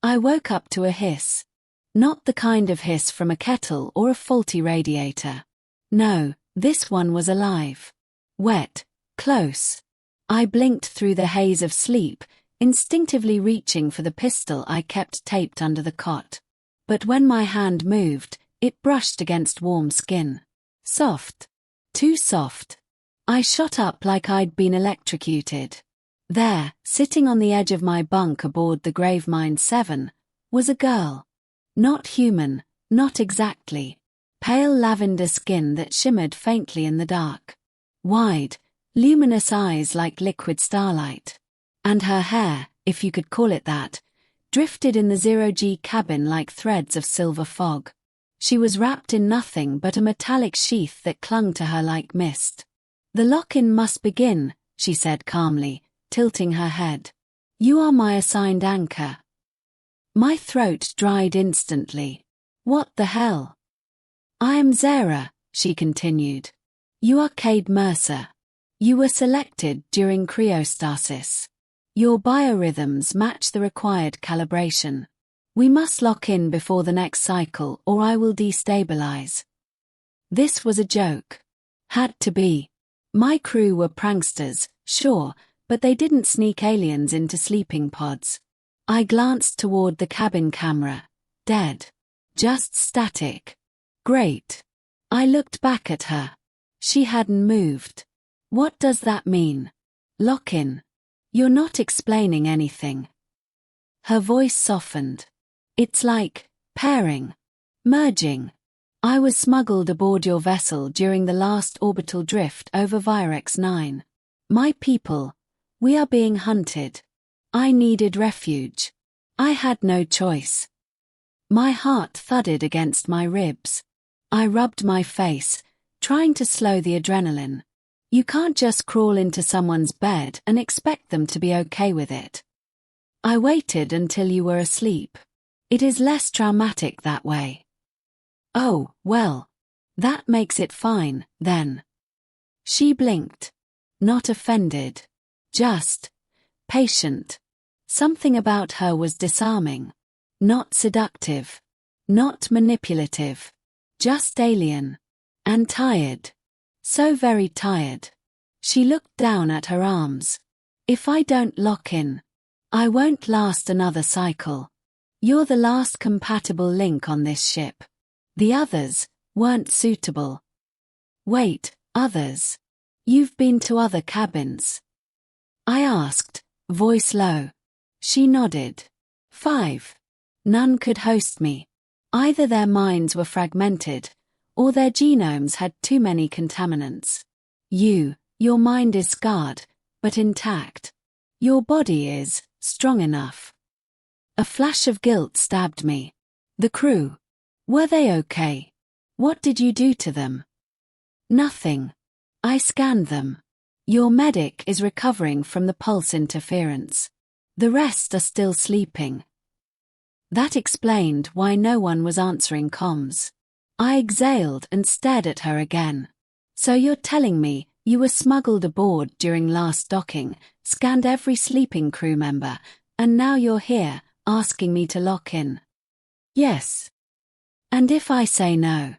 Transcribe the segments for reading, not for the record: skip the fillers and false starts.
I woke up to a hiss. Not the kind of hiss from a kettle or a faulty radiator. No, this one was alive. Wet, close. I blinked through the haze of sleep, instinctively reaching for the pistol I kept taped under the cot. But when my hand moved, it brushed against warm skin. Soft. Too soft. I shot up like I'd been electrocuted. There, sitting on the edge of my bunk aboard the Gravemind 7, was a girl. Not human, not exactly. Pale lavender skin that shimmered faintly in the dark. Wide, luminous eyes like liquid starlight. And her hair, if you could call it that, drifted in the zero-G cabin like threads of silver fog. She was wrapped in nothing but a metallic sheath that clung to her like mist. "The lock-in must begin," she said calmly, tilting her head. "You are my assigned anchor." My throat dried instantly. What the hell? "I am Zeyra," she continued. "You are Kade Mercer. You were selected during cryostasis. Your biorhythms match the required calibration. We must lock in before the next cycle or I will destabilize." This was a joke. Had to be. My crew were pranksters, sure, but they didn't sneak aliens into sleeping pods. I glanced toward the cabin camera. Dead. Just static. Great. I looked back at her. She hadn't moved. What does that mean? Lock in. You're not explaining anything. Her voice softened. It's like pairing. Merging. I was smuggled aboard your vessel during the last orbital drift over Virex 9. My people, we are being hunted. I needed refuge. I had no choice. My heart thudded against my ribs. I rubbed my face, trying to slow the adrenaline. You can't just crawl into someone's bed and expect them to be okay with it. I waited until you were asleep. It is less traumatic that way. Oh, well. That makes it fine, then. She blinked. Not offended. Just patient. Something about her was disarming. Not seductive. Not manipulative. Just alien. And tired. So very tired. She looked down at her arms. "If I don't lock in, I won't last another cycle. You're the last compatible link on this ship. The others weren't suitable." "Wait, others? You've been to other cabins?" I asked, voice low. She nodded. 5. None could host me. Either their minds were fragmented, or their genomes had too many contaminants. Your mind is scarred, but intact. Your body is strong enough. A flash of guilt stabbed me. The crew. Were they okay? What did you do to them? Nothing. I scanned them. Your medic is recovering from the pulse interference. The rest are still sleeping. That explained why no one was answering comms. I exhaled and stared at her again. "So you're telling me you were smuggled aboard during last docking, scanned every sleeping crew member, and now you're here, asking me to lock in?" "Yes." "And if I say no?"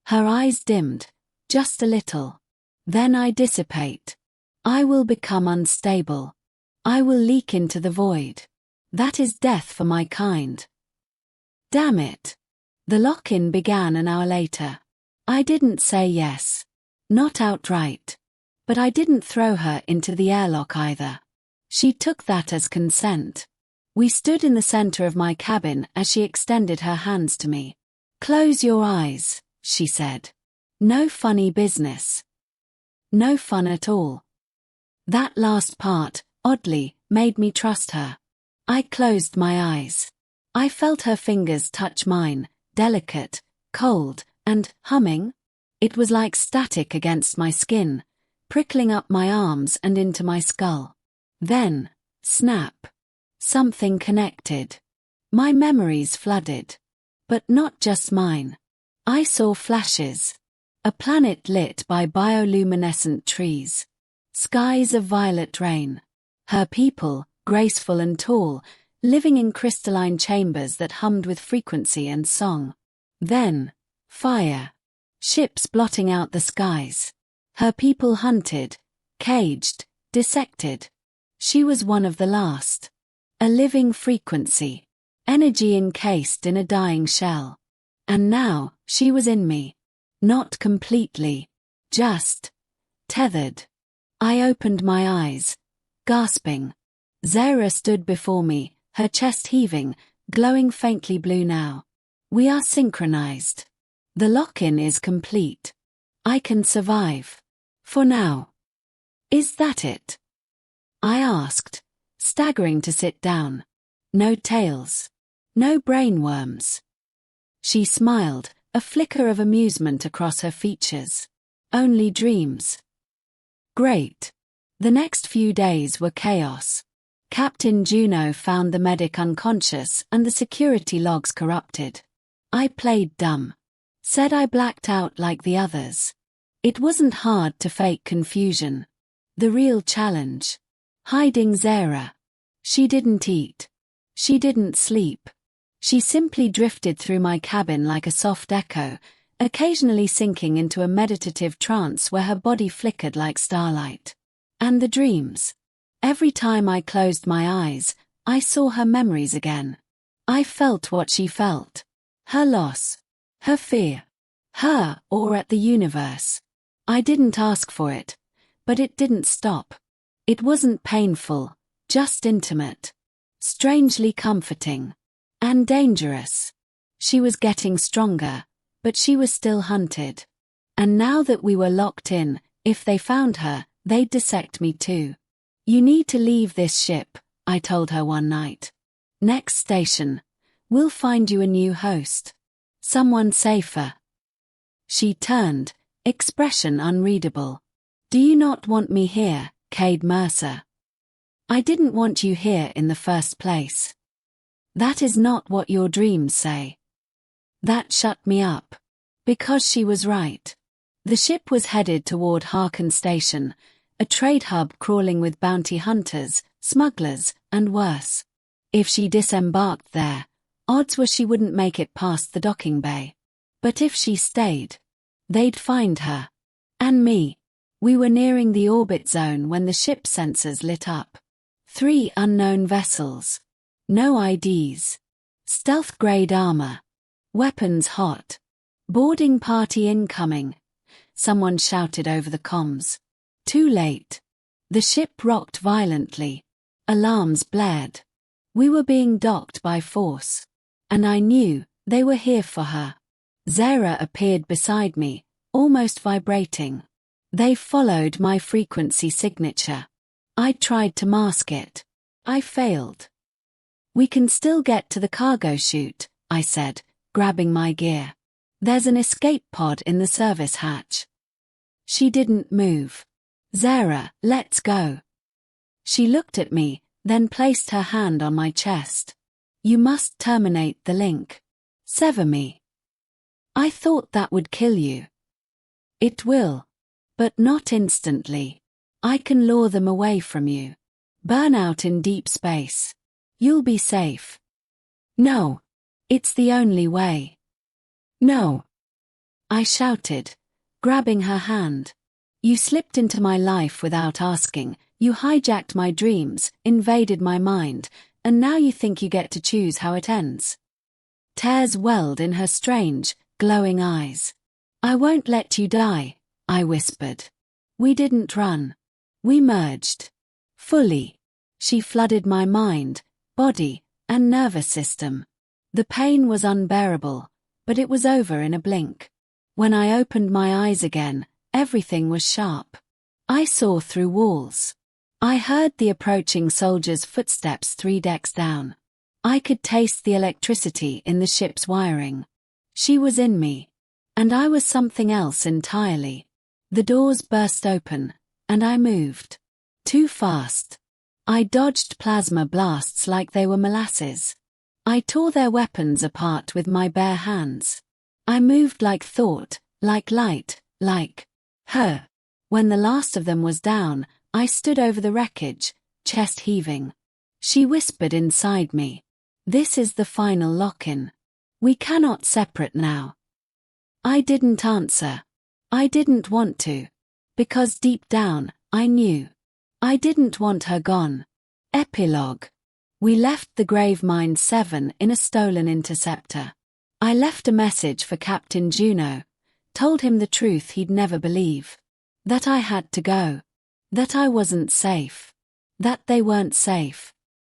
Her eyes dimmed, just a little. "Then I dissipate. I will become unstable. I will leak into the void. That is death for my kind." Damn it. The lock-in began an hour later. I didn't say yes. Not outright. But I didn't throw her into the airlock either. She took that as consent. We stood in the center of my cabin as she extended her hands to me. "Close your eyes," she said. "No funny business. No fun at all." That last part, oddly, made me trust her. I closed my eyes. I felt her fingers touch mine, delicate, cold, and humming. It was like static against my skin, prickling up my arms and into my skull. Then, snap. Something connected. My memories flooded. But not just mine. I saw flashes. A planet lit by bioluminescent trees. Skies of violet rain. Her people, graceful and tall, living in crystalline chambers that hummed with frequency and song. Then, fire. Ships blotting out the skies. Her people hunted, caged, dissected. She was one of the last. A living frequency. Energy encased in a dying shell. And now, she was in me. Not completely. Just tethered. I opened my eyes, gasping. Zeyra stood before me, her chest heaving, glowing faintly blue now. We are synchronized. The lock-in is complete. I can survive. For now. Is that it? I asked, staggering to sit down. No tails. No brainworms. She smiled, a flicker of amusement across her features. Only dreams. Great. The next few days were chaos. Captain Juno found the medic unconscious and the security logs corrupted. I played dumb. Said I blacked out like the others. It wasn't hard to fake confusion. The real challenge. Hiding Zeyra. She didn't eat. She didn't sleep. She simply drifted through my cabin like a soft echo, occasionally sinking into a meditative trance where her body flickered like starlight. And the dreams. Every time I closed my eyes, I saw her memories again. I felt what she felt. Her loss. Her fear. Her awe at the universe. I didn't ask for it, but it didn't stop. It wasn't painful, just intimate. Strangely comforting. And dangerous. She was getting stronger, but she was still hunted. And now that we were locked in, if they found her, they'd dissect me too. You need to leave this ship, I told her one night. Next station. We'll find you a new host. Someone safer. She turned, expression unreadable. Do you not want me here, Kade Mercer? I didn't want you here in the first place. That is not what your dreams say. That shut me up. Because she was right. The ship was headed toward Harkin Station, a trade hub crawling with bounty hunters, smugglers, and worse. If she disembarked there, odds were she wouldn't make it past the docking bay. But if she stayed, they'd find her. And me. We were nearing the orbit zone when the ship sensors lit up. 3 unknown vessels. No IDs. Stealth-grade armor. Weapons hot. Boarding party incoming. Someone shouted over the comms. Too late. The ship rocked violently. Alarms blared. We were being docked by force. And I knew they were here for her. Zeyra appeared beside me, almost vibrating. They followed my frequency signature. I tried to mask it. I failed. We can still get to the cargo chute, I said, grabbing my gear. There's an escape pod in the service hatch. She didn't move. Zeyra, let's go. She looked at me, then placed her hand on my chest. You must terminate the link. Sever me. I thought that would kill you. It will. But not instantly. I can lure them away from you. Burn out in deep space. You'll be safe. No. It's the only way. No. I shouted, grabbing her hand. You slipped into my life without asking, you hijacked my dreams, invaded my mind, and now you think you get to choose how it ends. Tears welled in her strange, glowing eyes. I won't let you die, I whispered. We didn't run. We merged. Fully. She flooded my mind, body, and nervous system. The pain was unbearable, but it was over in a blink. When I opened my eyes again, everything was sharp. I saw through walls. I heard the approaching soldiers' footsteps 3 decks down. I could taste the electricity in the ship's wiring. She was in me. And I was something else entirely. The doors burst open, and I moved. Too fast. I dodged plasma blasts like they were molasses. I tore their weapons apart with my bare hands. I moved like thought, like light, like her. When the last of them was down, I stood over the wreckage, chest heaving. She whispered inside me. This is the final lock-in. We cannot separate now. I didn't answer. I didn't want to. Because deep down, I knew. I didn't want her gone. Epilogue. We left the Gravemind 7 in a stolen interceptor. I left a message for Captain Juno, told him the truth he'd never believe. That I had to go. That I wasn't safe. That they weren't safe.